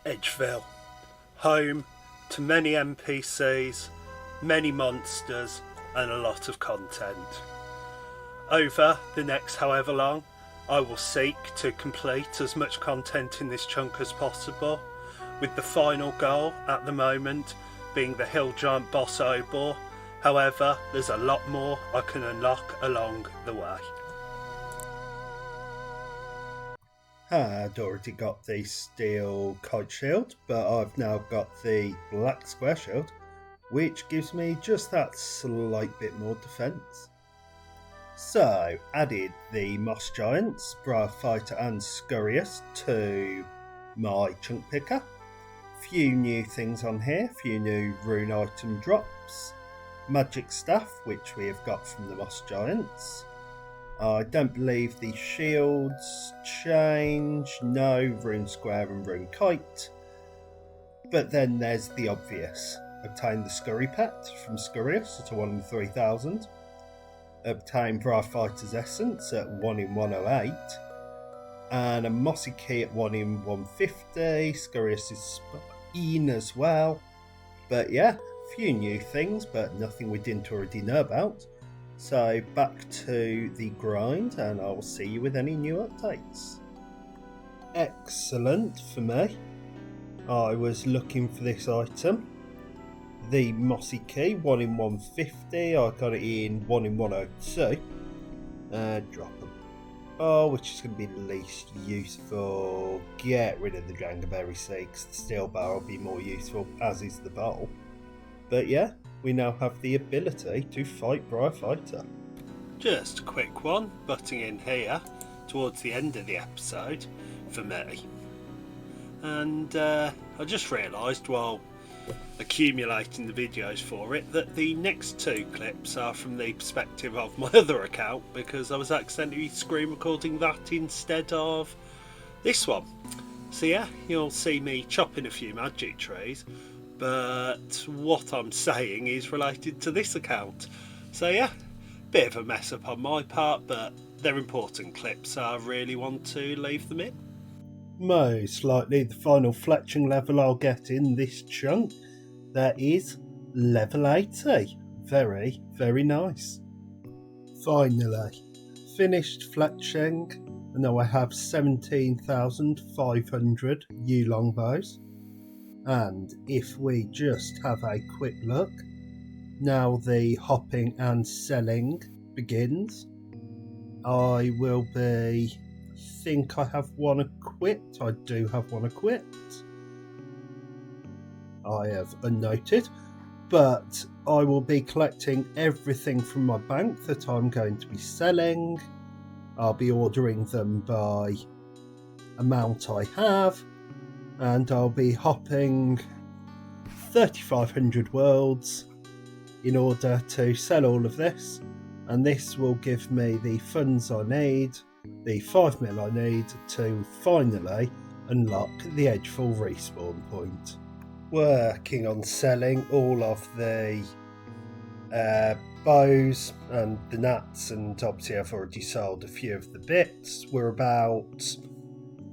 Edgeville, home to many NPCs, many monsters and a lot of content. Over the next however long, I will seek to complete as much content in this chunk as possible, with the final goal at the moment being the Hill Giant boss Obor. However, there's a lot more I can unlock along the way. Had already got the steel kite shield, but I've now got the black square shield, which gives me just that slight bit more defence. So, added the Moss Giants, Briar Fighter and Scurrius to my chunk picker. Few new things on here, few new rune item drops. Magic Staff, which we have got from the Moss Giants. I don't believe the shields change, no rune square and rune kite. But then there's the obvious. Obtain the Scurry Pet from Scurrius at a 1 in 3000. Obtain Briar Fighter's Essence at 1 in 108. And a Mossy Key at 1 in 150. Scurrius is Spine as well. But yeah, few new things, but nothing we didn't already know about. So back to the grind, and I'll see you with any new updates. Excellent for me. I was looking for this item. The Mossy Key, 1 in 150. I got it in 1 in 102. Drop them. Oh, which is going to be the least useful. Get rid of the Jangaberry Seeks. The steel bar will be more useful, as is the bowl. But yeah, we now have the ability to fight Briar Fighter. Just a quick one, butting in here towards the end of the episode for me. And I just realised while accumulating the videos for it that the next two clips are from the perspective of my other account, because I was accidentally screen recording that instead of this one. So yeah, you'll see me chopping a few magic trees, but what I'm saying is related to this account. So yeah, bit of a mess up on my part, but they're important clips, so I really want to leave them in. Most likely the final fletching level I'll get in this chunk, that is level 80. Very, very nice. Finally, finished fletching, and now I have 17,500 yew longbows. And if we just have a quick look, now the hopping and selling begins. I will be, I think I have one equipped. I do have one equipped. I have unnoted, but I will be collecting everything from my bank that I'm going to be selling. I'll be ordering them by amount I have, and I'll be hopping 3,500 worlds in order to sell all of this, and this will give me the funds I need, the 5 mil I need to finally unlock the Edgeville respawn point. Working on selling all of the bows and the gnats, and obviously I've already sold a few of the bits. We're about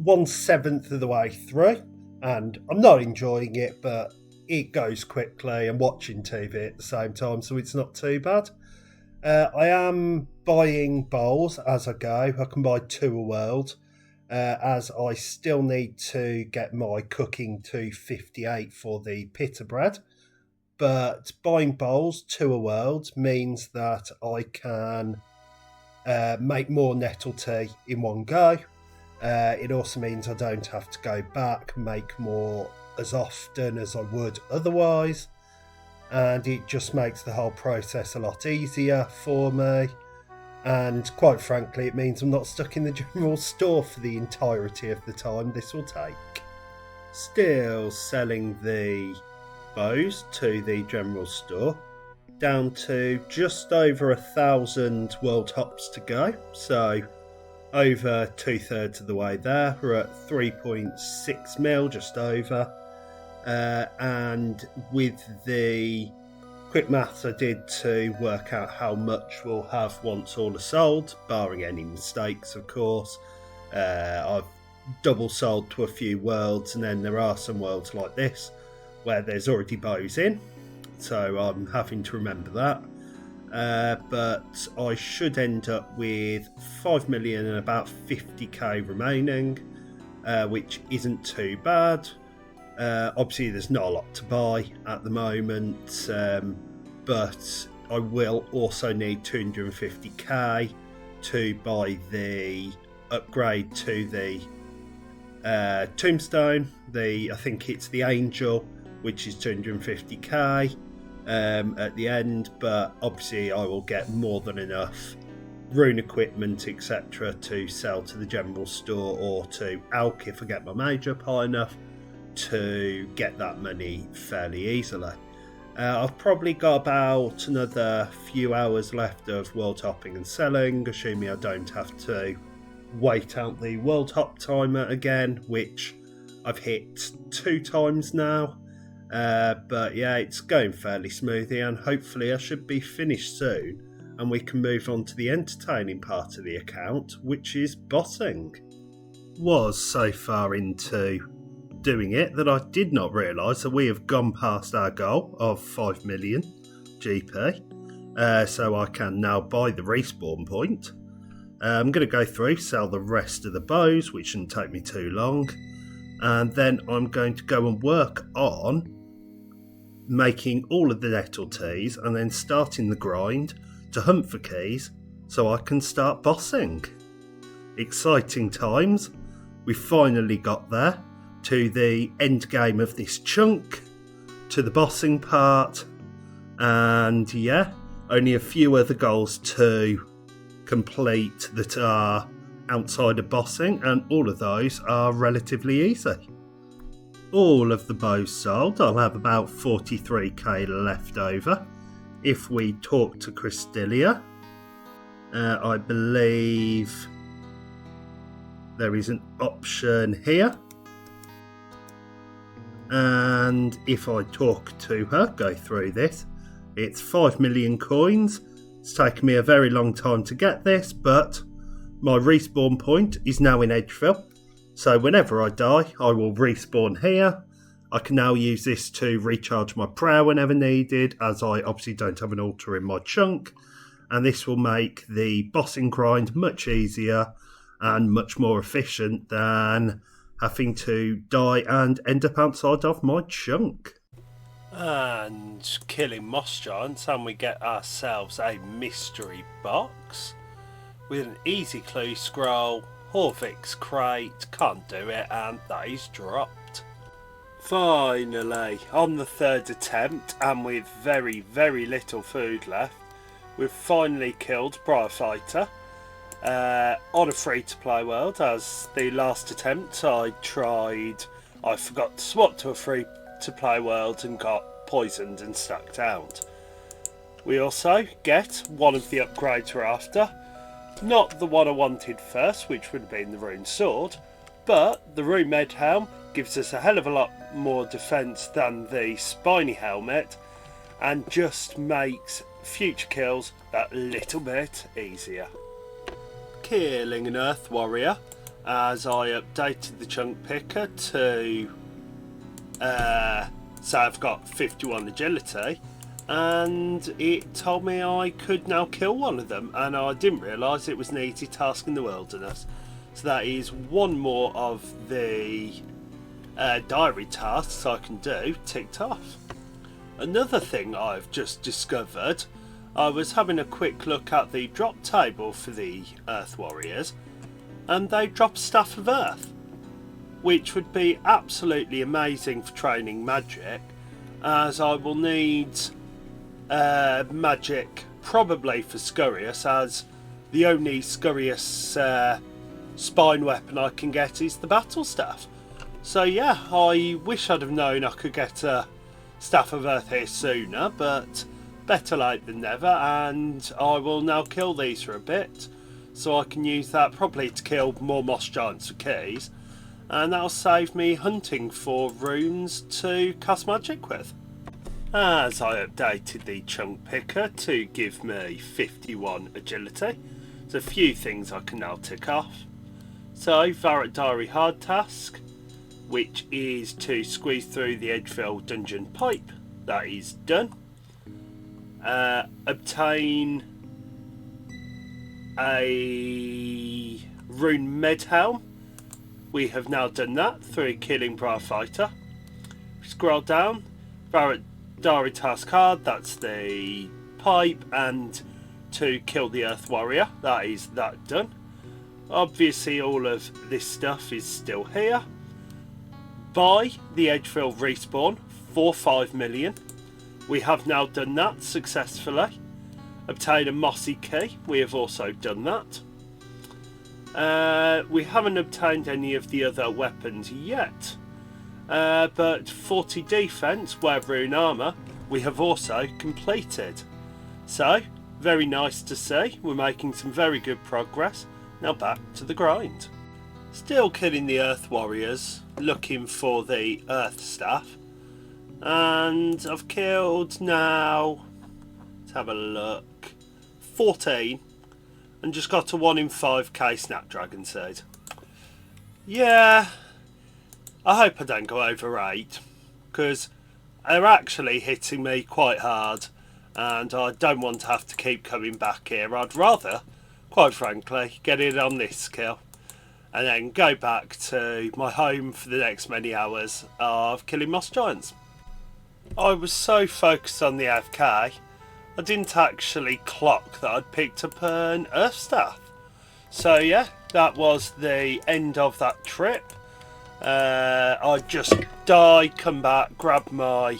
1/7 of the way through, and I'm not enjoying it, but it goes quickly. I'm watching TV at the same time, so it's not too bad. I am buying bowls as I go. I can buy 2 a world, as I still need to get my cooking to 58 for the pita bread. But buying bowls 2 a world means that I can make more nettle tea in one go. It also means I don't have to go back, make more as often as I would otherwise, and it just makes the whole process a lot easier for me. And quite frankly, it means I'm not stuck in the general store for the entirety of the time this will take. Still selling the bows to the general store, down to just over 1,000 world hops to go, so over 2/3 of the way there. We're at 3.6 mil, just over, and with the quick maths I did to work out how much we'll have once all are sold, barring any mistakes of course, I've double sold to a few worlds, and then there are some worlds like this where there's already bows in, so I'm having to remember that. But I should end up with 5 million and about 50k remaining, which isn't too bad. Obviously there's not a lot to buy at the moment, but I will also need 250k to buy the upgrade to the tombstone. I think it's the angel, which is 250k at the end, but obviously I will get more than enough rune equipment etc to sell to the general store or to Alk if I get my major up high enough to get that money fairly easily. I've probably got about another few hours left of world hopping and selling, assuming I don't have to wait out the world hop timer again, which I've hit 2 times now. But yeah, it's going fairly smoothly, and hopefully I should be finished soon and we can move on to the entertaining part of the account, which is bossing. Was so far into doing it that I did not realise that we have gone past our goal of 5 million GP, so I can now buy the respawn point. I'm going to go through, sell the rest of the bows, which shouldn't take me too long, and then I'm going to go and work on making all of the nettle teas and then starting the grind to hunt for keys so I can start bossing. Exciting times. We finally got there to the end game of this chunk, to the bossing part, and yeah, only a few other goals to complete that are outside of bossing, and all of those are relatively easy. All of the bows sold. I'll have about 43k left over. If we talk to Cristelia, I believe there is an option here, and if I talk to her, go through this, it's 5 million coins. It's taken me a very long time to get this, but my respawn point is now in Edgeville, so whenever I die I will respawn here. I can now use this to recharge my prow whenever needed, as I obviously don't have an altar in my chunk, and this will make the bossing grind much easier and much more efficient than having to die and end up outside of my chunk. And killing moss giants, and we get ourselves a mystery box with an easy clue scroll, Horvik's crate, can't do it, and that is dropped. Finally, on the 3rd attempt, and with very, very little food left, we've finally killed Briarfighter on a free-to-play world, as the last attempt I forgot to swap to a free-to-play world and got poisoned and stuck out. We also get one of the upgrades we're after, not the one I wanted first, which would have been the rune sword, but the rune med helm gives us a hell of a lot more defense than the spiny helmet and just makes future kills that little bit easier. Killing an earth warrior, as I updated the chunk picker to say I've got 51 agility, and it told me I could now kill one of them, and I didn't realise it was an easy task in the wilderness. So that is one more of the diary tasks I can do ticked off. Another thing I've just discovered, I was having a quick look at the drop table for the Earth Warriors, and they drop Staff of Earth, which would be absolutely amazing for training magic, as I will need magic probably for Scurious, as the only Scurious spine weapon I can get is the battle staff. So yeah, I wish I'd have known I could get a Staff of Earth here sooner, but better late than never, and I will now kill these for a bit so I can use that probably to kill more moss giants for keys, and that'll save me hunting for runes to cast magic with. As I updated the chunk picker to give me 51 agility, there's a few things I can now tick off. So, Varrot Diary hard task, which is to squeeze through the Edgeville dungeon pipe. That is done. Obtain a rune med helm. We have now done that through killing Briar Fighter. Scroll down, Varrot Diary task hard, that's the pipe, and to kill the Earth Warrior. That is that done. Obviously all of this stuff is still here. Buy the Edgeville respawn for 5 million. We have now done that successfully. Obtain a mossy key. We have also done that. We haven't obtained any of the other weapons yet. But 40 defense, wear rune armor, we have also completed. So, very nice to see. We're making some very good progress. Now back to the grind. Still killing the Earth Warriors, looking for the Earth Staff. And I've killed now, let's have a look, 14. And just got a 1 in 5k Snapdragon seed. Yeah, I hope I don't go over 8. Because they're actually hitting me quite hard. And I don't want to have to keep coming back here. I'd rather, quite frankly, get in on this kill. And then go back to my home for the next many hours of killing moss giants. I was so focused on the AFK, I didn't actually clock that I'd picked up an Earth Staff. So yeah, that was the end of that trip. I'd just die, come back, grab my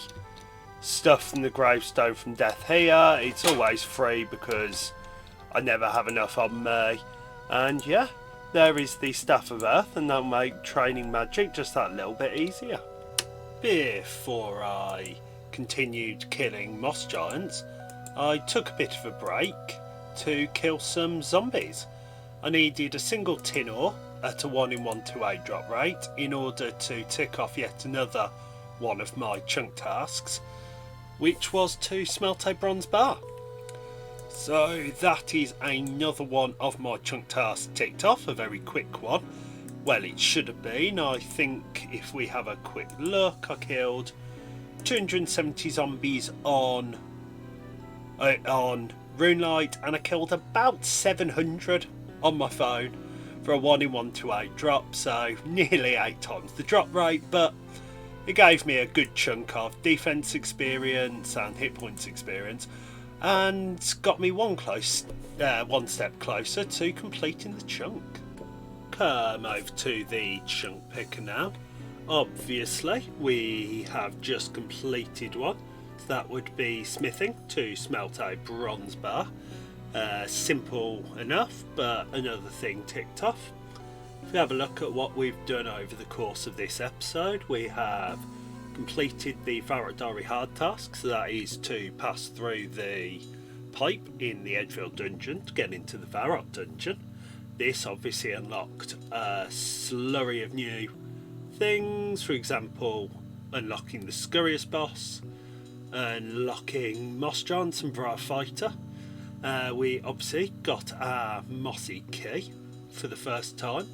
stuff from the gravestone from death here. It's always free because I never have enough on me. And yeah, there is the Staff of Earth, and that'll make training magic just that little bit easier. Before I continued killing moss giants, I took a bit of a break to kill some zombies. I needed a single tin ore at a 1 in 128 drop rate in order to tick off yet another one of my chunk tasks, which was to smelt a bronze bar. So that is another one of my chunk tasks ticked off, a very quick one. Well, it should have been. I think if we have a quick look, I killed 270 zombies on Runelight, and I killed about 700 on my phone for a 1 in 128 drop, so nearly 8 times the drop rate, but it gave me a good chunk of defense experience and hit points experience, and got me one step closer to completing the chunk. Come over to the chunk picker now. Obviously we have just completed one. That would be smithing to smelt a bronze bar. Simple enough, but another thing ticked off. If we have a look at what we've done over the course of this episode, we have completed the Varrot Diary hard task, so that is to pass through the pipe in the Edgeville dungeon to get into the Varrot dungeon. This obviously unlocked a slurry of new things, for example unlocking the Scurrious boss, unlocking moss giants and Briar Fighter. We obviously got our mossy key for the first time.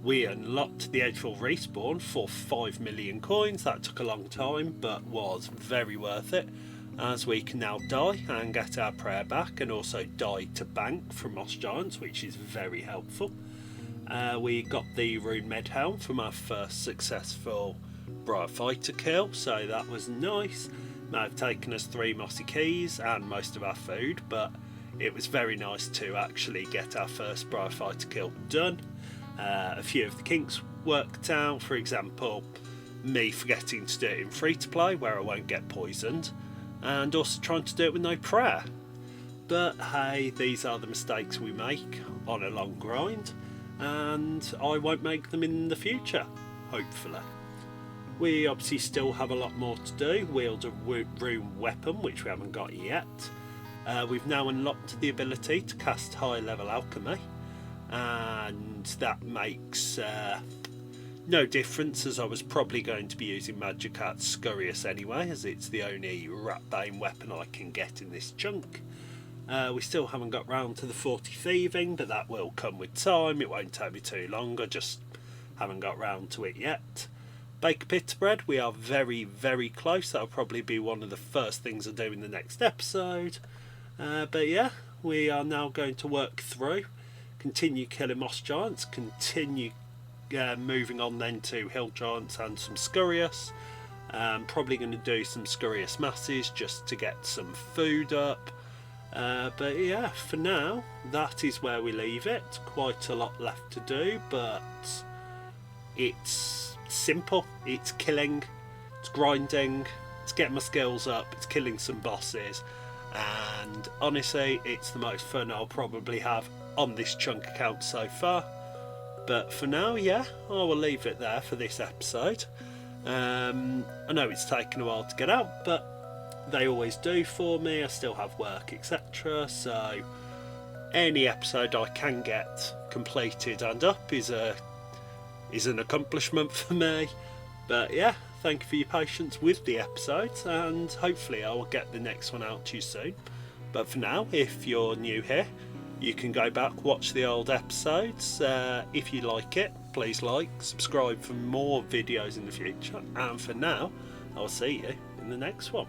We unlocked the Edgeville respawn for 5 million coins. That took a long time but was very worth it, as we can now die and get our prayer back, and also die to bank from moss giants, which is very helpful. We got the rune med helm from our first successful Briar Fighter kill, so that was nice. May have taken us 3 mossy keys and most of our food, but it was very nice to actually get our first Briar Fighter kill done. A few of the kinks worked out, for example me forgetting to do it in free to play where I won't get poisoned, and also trying to do it with no prayer. But hey, these are the mistakes we make on a long grind, and I won't make them in the future, hopefully. We obviously still have a lot more to do. Wield a rune weapon, which we haven't got yet. We've now unlocked the ability to cast high level alchemy, and that makes no difference, as I was probably going to be using Magic at Scurrious anyway, as it's the only Ratbane weapon I can get in this chunk. We still haven't got round to the 40 thieving, but that will come with time. It won't take me too long. I just haven't got round to it yet. Bake a pita bread, we are very, very close. That'll probably be one of the first things I do in the next episode. But yeah, we are now going to work through, continue killing moss giants, continue moving on then to hill giants and some scurious. Probably going to do some scurious masses just to get some food up. But yeah, for now, that is where we leave it. Quite a lot left to do, but it's simple. It's killing, it's grinding, it's getting my skills up, it's killing some bosses, and honestly, it's the most fun I'll probably have on this chunk account so far. But for now, yeah, I will leave it there for this episode. I know it's taken a while to get out, but they always do for me. I still have work, etc. So any episode I can get completed and up is an accomplishment for me. But yeah, thank you for your patience with the episodes, and hopefully I will get the next one out to you soon. But for now, if you're new here, you can go back, watch the old episodes. If you like it, please like, subscribe for more videos in the future, and for now, I'll see you in the next one.